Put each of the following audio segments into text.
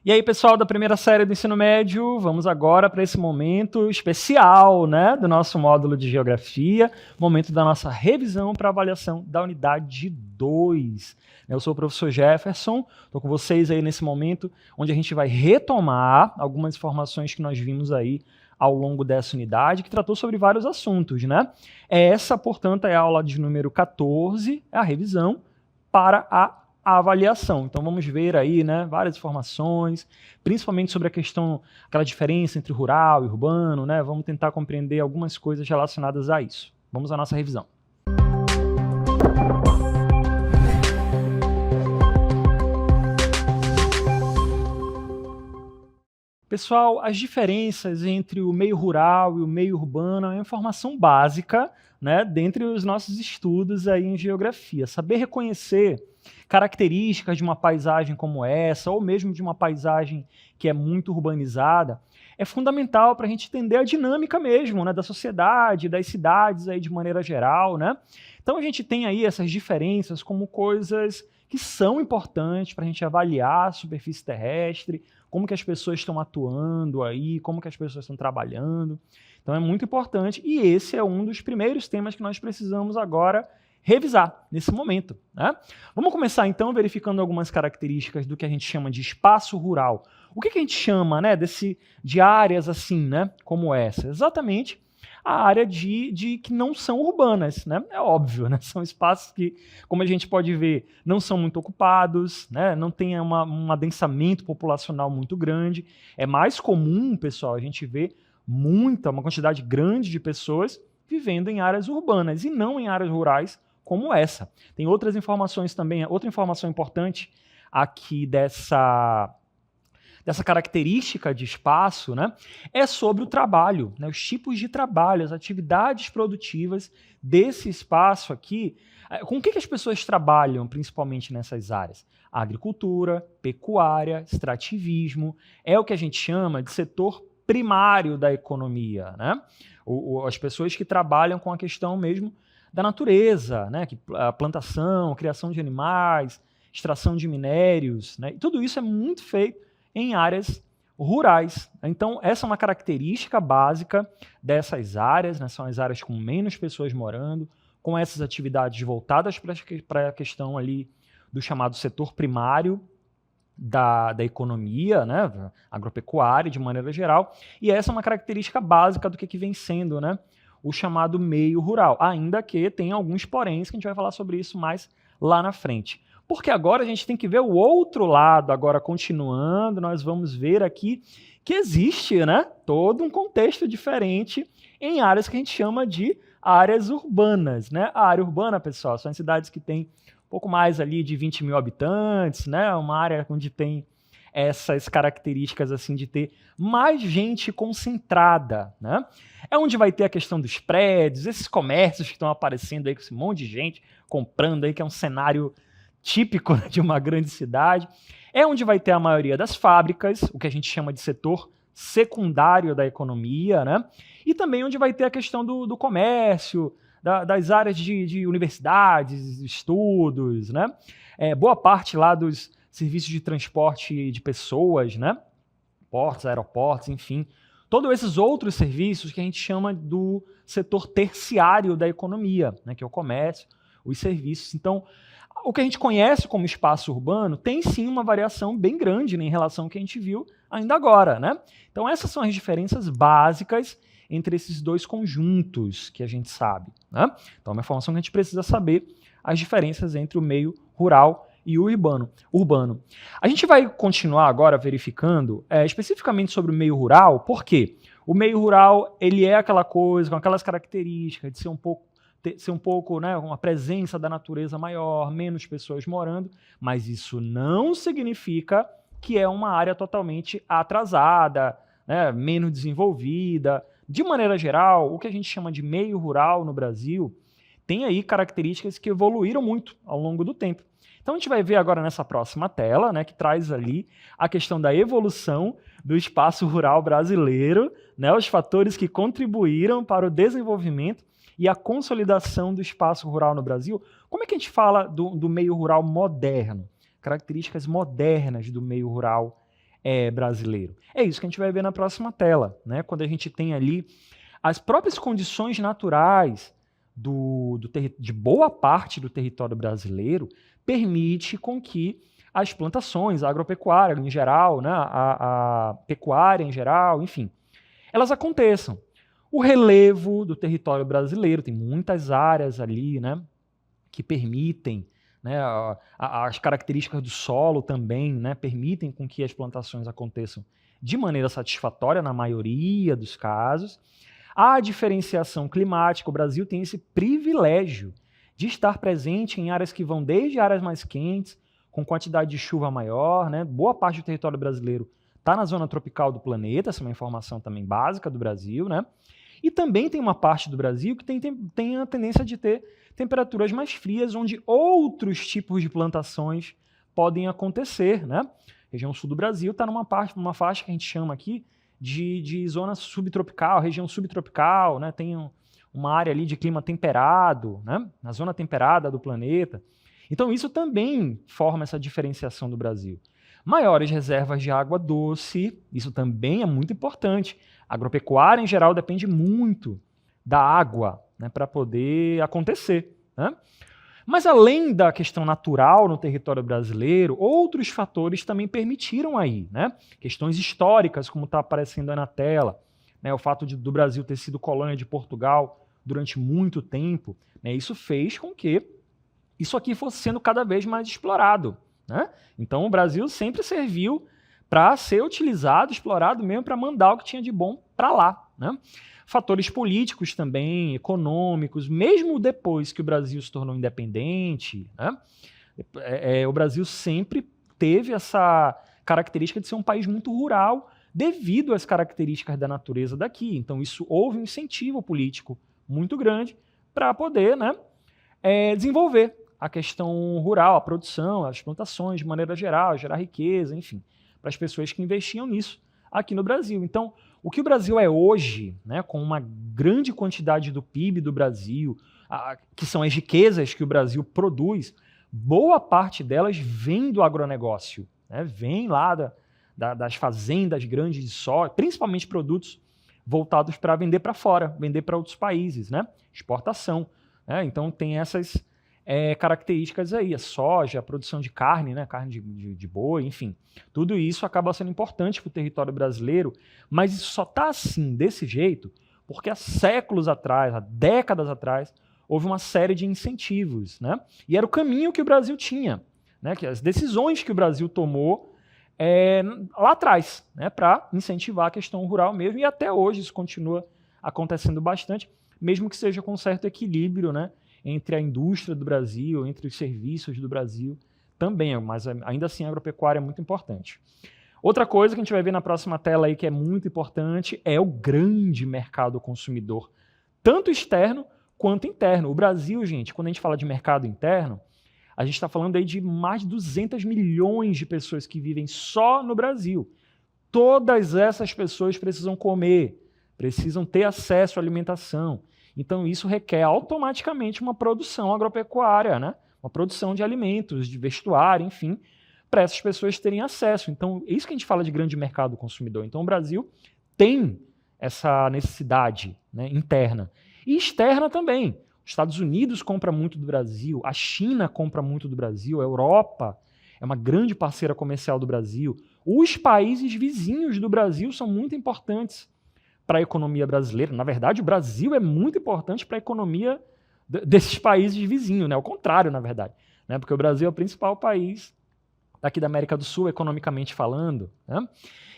E aí, pessoal da primeira série do ensino médio, vamos agora para esse momento especial, né, do nosso módulo de geografia, momento da nossa revisão para avaliação da unidade 2. Eu sou o professor Jefferson, estou com vocês aí nesse momento, onde a gente vai retomar algumas informações que nós vimos aí ao longo dessa unidade, que tratou sobre vários assuntos, né? Essa, portanto, é a aula de número 14, a revisão para a avaliação. Então vamos ver aí, né, várias informações, principalmente sobre a questão, aquela diferença entre rural e urbano, né? Vamos tentar compreender algumas coisas relacionadas a isso. Vamos à nossa revisão. Pessoal, as diferenças entre o meio rural e o meio urbano é uma informação básica, né, dentre os nossos estudos aí em geografia. Saber reconhecer características de uma paisagem como essa, ou mesmo de uma paisagem que é muito urbanizada, é fundamental para a gente entender a dinâmica mesmo, né, da sociedade, das cidades aí de maneira geral, né? Então a gente tem aí essas diferenças como coisas que são importantes para a gente avaliar a superfície terrestre, como que as pessoas estão atuando aí, como que as pessoas estão trabalhando. Então é muito importante e esse é um dos primeiros temas que nós precisamos agora revisar nesse momento, né? Vamos começar então verificando algumas características do que a gente chama de espaço rural. O que a gente chama, né, de áreas assim, né, como essa? Exatamente a área de que não são urbanas, né? É óbvio, né? São espaços que, como a gente pode ver, não são muito ocupados, né? Não tem um adensamento populacional muito grande. É mais comum, pessoal, a gente ver uma quantidade grande de pessoas vivendo em áreas urbanas e não em áreas rurais como essa. Tem outras informações também, outra informação importante aqui dessa característica de espaço, né, é sobre o trabalho, né, os tipos de trabalho, as atividades produtivas desse espaço aqui. Com o que as pessoas trabalham, principalmente nessas áreas? Agricultura, pecuária, extrativismo, é o que a gente chama de setor primário da economia, né? As pessoas que trabalham com a questão mesmo da natureza, né, a plantação, a criação de animais, extração de minérios, né, e tudo isso é muito feito em áreas rurais. Então, essa é uma característica básica dessas áreas, né? São as áreas com menos pessoas morando, com essas atividades voltadas para a questão ali do chamado setor primário da economia, né? Agropecuária de maneira geral, e essa é uma característica básica do que vem sendo, né, o chamado meio rural, ainda que tem alguns poréns que a gente vai falar sobre isso mais lá na frente. Porque agora a gente tem que ver o outro lado, agora continuando, nós vamos ver aqui que existe, né, todo um contexto diferente em áreas que a gente chama de áreas urbanas, né? A área urbana, pessoal, são cidades que têm um pouco mais ali de 20 mil habitantes, né? Uma área onde tem essas características assim de ter mais gente concentrada, né? É onde vai ter a questão dos prédios, esses comércios que estão aparecendo aí com esse monte de gente comprando aí, que é um cenário típico de uma grande cidade. É onde vai ter a maioria das fábricas, o que a gente chama de setor secundário da economia, né? E também onde vai ter a questão do comércio, das áreas de universidades, estudos, né? Boa parte lá dos serviços de transporte de pessoas, né? Portos, aeroportos, enfim. Todos esses outros serviços que a gente chama do setor terciário da economia, né? Que é o comércio, os serviços. Então, o que a gente conhece como espaço urbano tem sim uma variação bem grande, né, em relação ao que a gente viu ainda agora, né? Então essas são as diferenças básicas entre esses dois conjuntos que a gente sabe, né? Então é uma informação que a gente precisa saber as diferenças entre o meio rural e o urbano. A gente vai continuar agora verificando especificamente sobre o meio rural, porque o meio rural ele é aquela coisa com aquelas características de ser um pouco, né, uma presença da natureza maior, menos pessoas morando, mas isso não significa que é uma área totalmente atrasada, né, menos desenvolvida. De maneira geral, o que a gente chama de meio rural no Brasil tem aí características que evoluíram muito ao longo do tempo. Então a gente vai ver agora nessa próxima tela, né, que traz ali a questão da evolução do espaço rural brasileiro, né, os fatores que contribuíram para o desenvolvimento e a consolidação do espaço rural no Brasil. Como é que a gente fala do meio rural moderno? Características modernas do meio rural é brasileiro? É isso que a gente vai ver na próxima tela, né? Quando a gente tem ali as próprias condições naturais de boa parte do território brasileiro, permite com que as plantações, a agropecuária em geral, né, a pecuária em geral, enfim, elas aconteçam. O relevo do território brasileiro, tem muitas áreas ali, né, que permitem, né, as características do solo também, né, permitem com que as plantações aconteçam de maneira satisfatória na maioria dos casos. A diferenciação climática, o Brasil tem esse privilégio de estar presente em áreas que vão desde áreas mais quentes, com quantidade de chuva maior, né? Boa parte do território brasileiro está na zona tropical do planeta, essa é uma informação também básica do Brasil, né? E também tem uma parte do Brasil que tem a tendência de ter temperaturas mais frias, onde outros tipos de plantações podem acontecer, né? A região sul do Brasil está numa faixa que a gente chama aqui de zona subtropical, região subtropical, né? Tem uma área ali de clima temperado, né? Na zona temperada do planeta. Então isso também forma essa diferenciação do Brasil. Maiores reservas de água doce, isso também é muito importante. A agropecuária, em geral, depende muito da água, né, para poder acontecer, né? Mas além da questão natural no território brasileiro, outros fatores também permitiram aí, né? Questões históricas, como está aparecendo aí na tela, né? O fato do Brasil ter sido colônia de Portugal durante muito tempo, né? Isso fez com que isso aqui fosse sendo cada vez mais explorado, né? Então o Brasil sempre serviu para ser utilizado, explorado mesmo para mandar o que tinha de bom para lá, né? Fatores políticos também, econômicos, mesmo depois que o Brasil se tornou independente, né? O Brasil sempre teve essa característica de ser um país muito rural devido às características da natureza daqui. Então isso houve um incentivo político muito grande para poder, né, desenvolver a questão rural, a produção, as plantações de maneira geral, gerar riqueza, enfim, para as pessoas que investiam nisso aqui no Brasil. Então, o que o Brasil é hoje, né, com uma grande quantidade do PIB do Brasil, que são as riquezas que o Brasil produz, boa parte delas vem do agronegócio, né, vem lá das fazendas grandes de soja, principalmente produtos voltados para vender para fora, vender para outros países, né, exportação, né? Então tem essas características aí, a soja, a produção de carne, né, carne de boi, enfim. Tudo isso acaba sendo importante para o território brasileiro, mas isso só está assim, desse jeito, porque há séculos atrás, há décadas atrás, houve uma série de incentivos, né? E era o caminho que o Brasil tinha, né? Que as decisões que o Brasil tomou lá atrás, né, para incentivar a questão rural mesmo, e até hoje isso continua acontecendo bastante, mesmo que seja com certo equilíbrio, né, entre a indústria do Brasil, entre os serviços do Brasil também, mas ainda assim a agropecuária é muito importante. Outra coisa que a gente vai ver na próxima tela aí que é muito importante é o grande mercado consumidor, tanto externo quanto interno. O Brasil, gente, quando a gente fala de mercado interno, a gente está falando aí de mais de 200 milhões de pessoas que vivem só no Brasil. Todas essas pessoas precisam comer, precisam ter acesso à alimentação. Então isso requer automaticamente uma produção agropecuária, né? Uma produção de alimentos, de vestuário, enfim, para essas pessoas terem acesso. Então é isso que a gente fala de grande mercado consumidor. Então o Brasil tem essa necessidade, né, interna. E externa também. Os Estados Unidos compra muito do Brasil, a China compra muito do Brasil, a Europa é uma grande parceira comercial do Brasil. Os países vizinhos do Brasil são muito importantes para a economia brasileira. Na verdade, o Brasil é muito importante para a economia desses países vizinhos, né? Ao contrário, na verdade, né? Porque o Brasil é o principal país daqui da América do Sul, economicamente falando, né?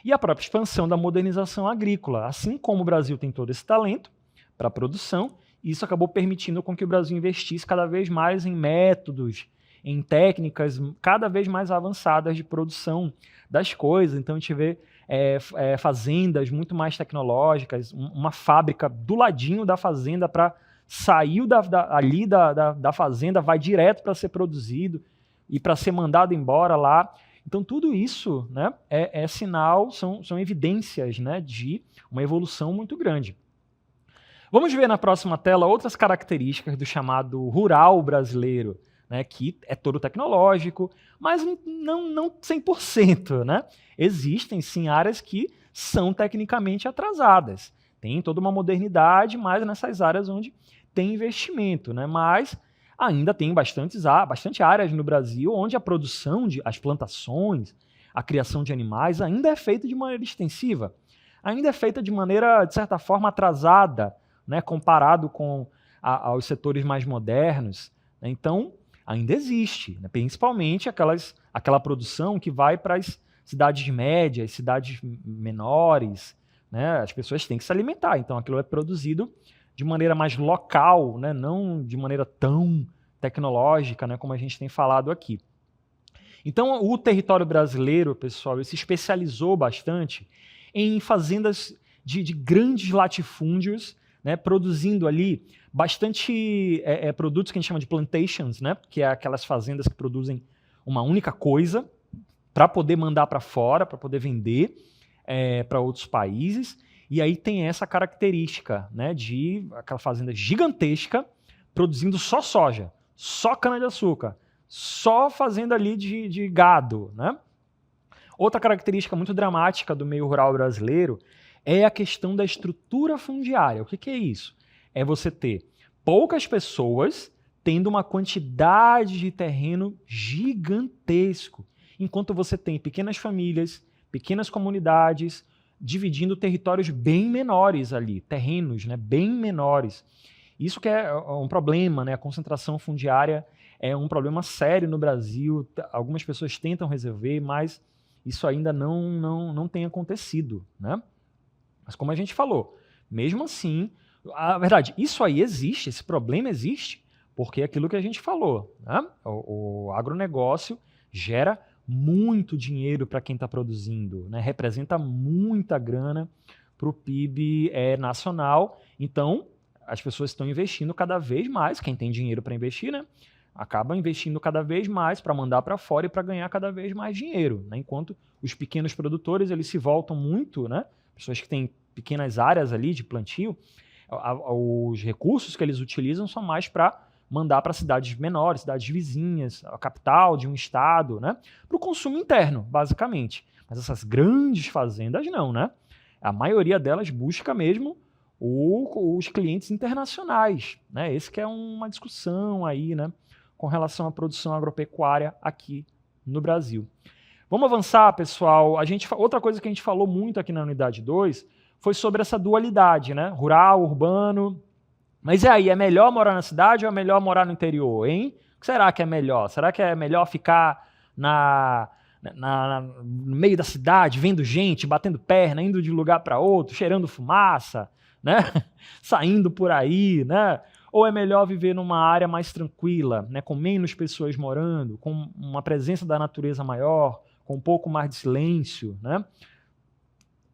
E a própria expansão da modernização agrícola. Assim como o Brasil tem todo esse talento para a produção, isso acabou permitindo com que o Brasil investisse cada vez mais em métodos, em técnicas cada vez mais avançadas de produção das coisas. Então a gente vê fazendas muito mais tecnológicas, uma fábrica do ladinho da fazenda para sair ali da fazenda, vai direto para ser produzido e para ser mandado embora lá. Então tudo isso, né, é sinal, são evidências, né, de uma evolução muito grande. Vamos ver na próxima tela outras características do chamado rural brasileiro, né, que é todo tecnológico, mas não 100%. Né? Existem, sim, áreas que são tecnicamente atrasadas. Tem toda uma modernidade, mas nessas áreas onde tem investimento. Né? Mas ainda tem bastante áreas no Brasil onde a produção, as plantações, a criação de animais ainda é feita de maneira extensiva. Ainda é feita de maneira, de certa forma, atrasada, né, comparado com aos setores mais modernos. Né? Então, ainda existe, né, principalmente aquela produção que vai para as cidades médias, cidades menores. Né? As pessoas têm que se alimentar, então aquilo é produzido de maneira mais local, né, não de maneira tão tecnológica, né, como a gente tem falado aqui. Então, o território brasileiro, pessoal, ele se especializou bastante em fazendas de grandes latifúndios, né, produzindo ali bastante produtos que a gente chama de plantations, né, que é aquelas fazendas que produzem uma única coisa para poder mandar para fora, para poder vender para outros países. E aí tem essa característica, né, de aquela fazenda gigantesca produzindo só soja, só cana-de-açúcar, só fazenda ali de gado. Né? Outra característica muito dramática do meio rural brasileiro é a questão da estrutura fundiária. O que é isso? É você ter poucas pessoas tendo uma quantidade de terreno gigantesco, enquanto você tem pequenas famílias, pequenas comunidades, dividindo territórios bem menores ali, terrenos, né, bem menores. Isso que é um problema, né? A concentração fundiária é um problema sério no Brasil. Algumas pessoas tentam resolver, mas isso ainda não tem acontecido. Né? Mas como a gente falou, mesmo assim, a verdade, isso aí existe, esse problema existe, porque é aquilo que a gente falou. Né? O agronegócio gera muito dinheiro para quem está produzindo, né? Representa muita grana para o PIB nacional. Então, as pessoas estão investindo cada vez mais, quem tem dinheiro para investir, né? Acaba investindo cada vez mais para mandar para fora e para ganhar cada vez mais dinheiro. Né? Enquanto os pequenos produtores eles se voltam muito, né? Pessoas que têm pequenas áreas ali de plantio, os recursos que eles utilizam são mais para mandar para cidades menores, cidades vizinhas, a capital de um estado, né? Para o consumo interno, basicamente. Mas essas grandes fazendas não, né? A maioria delas busca mesmo os clientes internacionais. Né? Esse que é uma discussão aí, né, com relação à produção agropecuária aqui no Brasil. Vamos avançar, pessoal. Outra coisa que a gente falou muito aqui na unidade 2 foi sobre essa dualidade, né? Rural, urbano. Mas e aí, é melhor morar na cidade ou é melhor morar no interior, hein? O que será que é melhor? Será que é melhor ficar no meio da cidade, vendo gente, batendo perna, indo de um lugar para outro, cheirando fumaça, né? Saindo por aí, né? Ou é melhor viver numa área mais tranquila, né? Com menos pessoas morando, com uma presença da natureza maior, com um pouco mais de silêncio, né?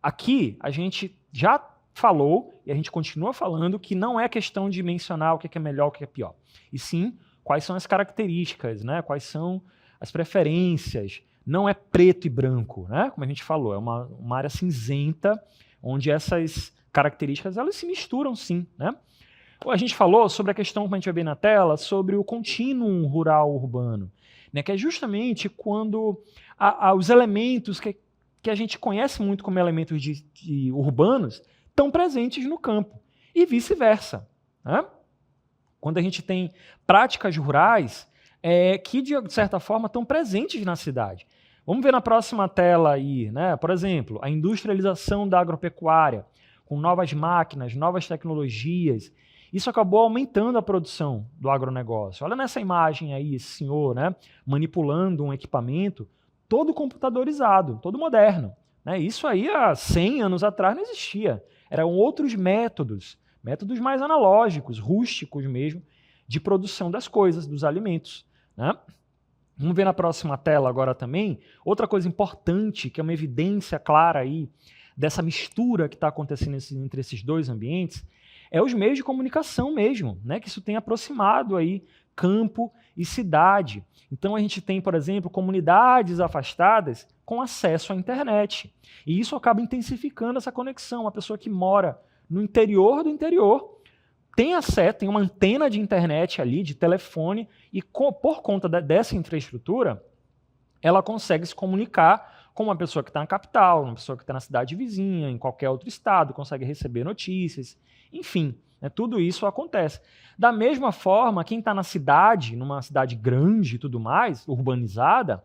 Aqui a gente já falou e a gente continua falando que não é questão de mencionar o que é melhor, o que é pior, e sim quais são as características, né? Quais são as preferências. Não é preto e branco, né? Como a gente falou, é uma área cinzenta onde essas características elas se misturam, sim, né? A gente falou sobre a questão, como a gente vai ver na tela, sobre o contínuo rural-urbano, né? Que é justamente quando os elementos que a gente conhece muito como elementos de urbanos estão presentes no campo e vice-versa. Né? Quando a gente tem práticas rurais que, de certa forma, estão presentes na cidade. Vamos ver na próxima tela aí, né? Por exemplo, a industrialização da agropecuária, com novas máquinas, novas tecnologias. Isso acabou aumentando a produção do agronegócio. Olha nessa imagem aí, esse senhor, né, manipulando um equipamento todo computadorizado, todo moderno. Né? Isso aí há 100 anos atrás não existia. Eram outros métodos mais analógicos, rústicos mesmo, de produção das coisas, dos alimentos. Né? Vamos ver na próxima tela agora também. Outra coisa importante, que é uma evidência clara aí dessa mistura que está acontecendo entre esses dois ambientes, é os meios de comunicação mesmo, né? Que isso tem aproximado aí campo e cidade. Então a gente tem, por exemplo, comunidades afastadas com acesso à internet. E isso acaba intensificando essa conexão. Uma pessoa que mora no interior do interior tem acesso, tem uma antena de internet ali, de telefone, e por conta dessa infraestrutura, ela consegue se comunicar com uma pessoa que está na capital, uma pessoa que está na cidade vizinha, em qualquer outro estado, consegue receber notícias, enfim, né, tudo isso acontece. Da mesma forma, quem está na cidade, numa cidade grande e tudo mais, urbanizada,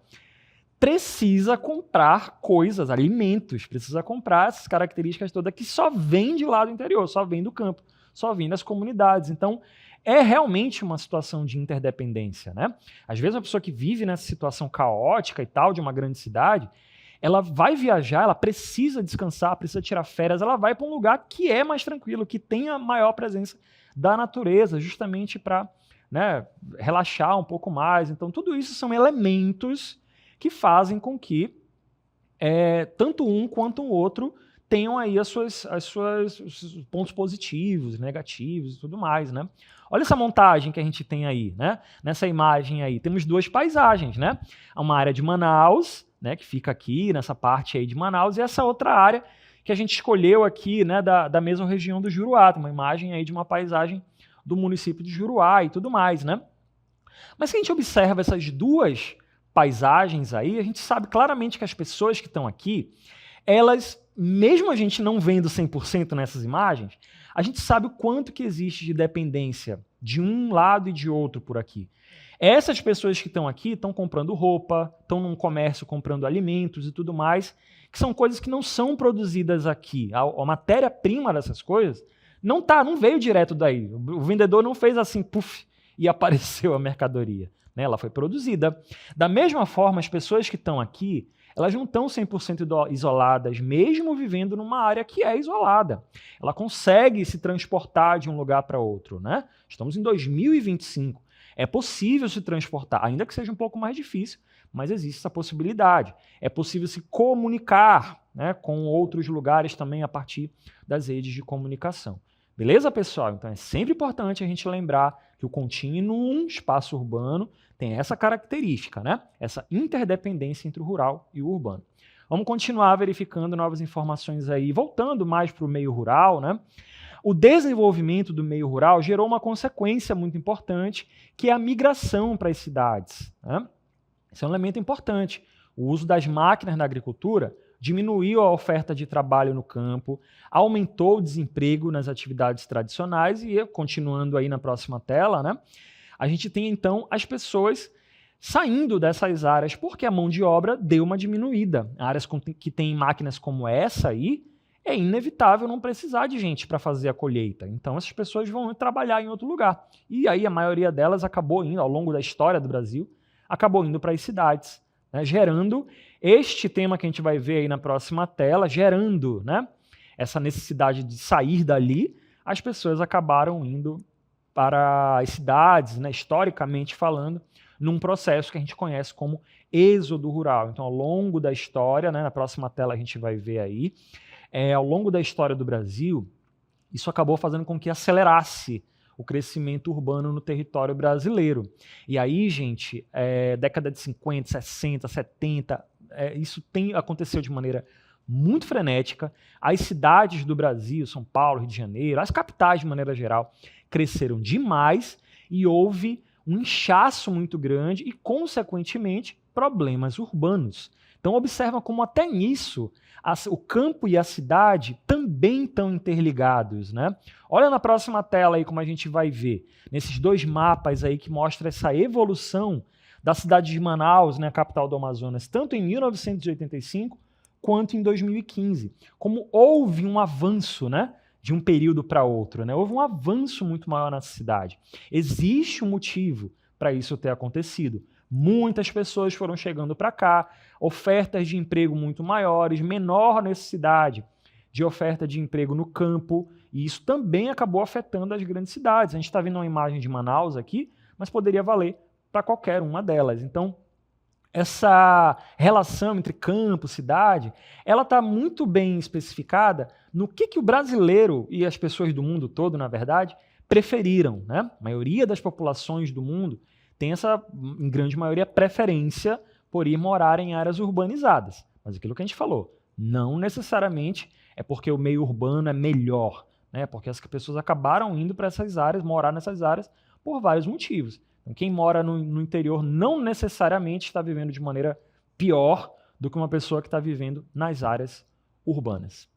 precisa comprar coisas, alimentos, precisa comprar essas características todas que só vêm de lá do interior, só vêm do campo, só vêm das comunidades. Então, é realmente uma situação de interdependência, né? Às vezes, uma pessoa que vive nessa situação caótica e tal, de uma grande cidade, ela vai viajar, ela precisa descansar, precisa tirar férias, ela vai para um lugar que é mais tranquilo, que tem a maior presença da natureza, justamente para, né, relaxar um pouco mais. Então, tudo isso são elementos que fazem com que tanto um quanto o outro tenham aí os pontos positivos, negativos e tudo mais, né? Olha essa montagem que a gente tem aí, né? Nessa imagem aí, temos duas paisagens, né? Uma área de Manaus, né, que fica aqui nessa parte aí de Manaus, e essa outra área que a gente escolheu aqui, né, da mesma região do Juruá, uma imagem aí de uma paisagem do município de Juruá e tudo mais, né? Mas se a gente observa essas duas paisagens aí, a gente sabe claramente que as pessoas que estão aqui, elas, mesmo a gente não vendo 100% nessas imagens, a gente sabe o quanto que existe de dependência de um lado e de outro por aqui. Essas pessoas que estão aqui estão comprando roupa, estão num comércio comprando alimentos e tudo mais, que são coisas que não são produzidas aqui. A matéria-prima dessas coisas não veio direto daí. O vendedor não fez assim, puf, e apareceu a mercadoria. Né? Ela foi produzida. Da mesma forma, as pessoas que estão aqui, elas não estão 100% isoladas, mesmo vivendo numa área que é isolada. Ela consegue se transportar de um lugar para outro. Né? Estamos em 2025. É possível se transportar, ainda que seja um pouco mais difícil, mas existe essa possibilidade. É possível se comunicar, né, com outros lugares também a partir das redes de comunicação. Beleza, pessoal? Então é sempre importante a gente lembrar que o contínuo espaço urbano tem essa característica, né? Essa interdependência entre o rural e o urbano. Vamos continuar verificando novas informações aí, voltando mais para o meio rural, né? O desenvolvimento do meio rural gerou uma consequência muito importante, que é a migração para as cidades. Né? Esse é um elemento importante. O uso das máquinas na agricultura diminuiu a oferta de trabalho no campo, aumentou o desemprego nas atividades tradicionais e, continuando aí na próxima tela, né, a gente tem então as pessoas saindo dessas áreas porque a mão de obra deu uma diminuída. Áreas que têm máquinas como essa aí, é inevitável não precisar de gente para fazer a colheita. Então, essas pessoas vão trabalhar em outro lugar. E aí, a maioria delas acabou indo, ao longo da história do Brasil, acabou indo para as cidades, né, gerando este tema que a gente vai ver aí na próxima tela, gerando, né, essa necessidade de sair dali, as pessoas acabaram indo para as cidades, né, historicamente falando, num processo que a gente conhece como êxodo rural. Então, ao longo da história, né, na próxima tela a gente vai ver aí, ao longo da história do Brasil, isso acabou fazendo com que acelerasse o crescimento urbano no território brasileiro. E aí, gente, década de 50, 60, 70, isso aconteceu de maneira muito frenética. As cidades do Brasil, São Paulo, Rio de Janeiro, as capitais de maneira geral, cresceram demais e houve um inchaço muito grande e, consequentemente, problemas urbanos. Então, observa como até nisso o campo e a cidade também estão interligados, né? Olha na próxima tela aí como a gente vai ver, nesses dois mapas aí que mostram essa evolução da cidade de Manaus, né, capital do Amazonas, tanto em 1985 quanto em 2015. Como houve um avanço, né, de um período para outro, né? Houve um avanço muito maior nessa cidade. Existe um motivo para isso ter acontecido. Muitas pessoas foram chegando para cá, ofertas de emprego muito maiores, menor necessidade de oferta de emprego no campo, e isso também acabou afetando as grandes cidades. A gente está vendo uma imagem de Manaus aqui, mas poderia valer para qualquer uma delas. Então, essa relação entre campo e cidade, ela está muito bem especificada no que o brasileiro e as pessoas do mundo todo, na verdade, preferiram. Né? A maioria das populações do mundo tem essa, em grande maioria, preferência por ir morar em áreas urbanizadas. Mas aquilo que a gente falou, não necessariamente é porque o meio urbano é melhor. né? Porque as pessoas acabaram indo para essas áreas, morar nessas áreas, por vários motivos. Então, quem mora no interior não necessariamente está vivendo de maneira pior do que uma pessoa que está vivendo nas áreas urbanas.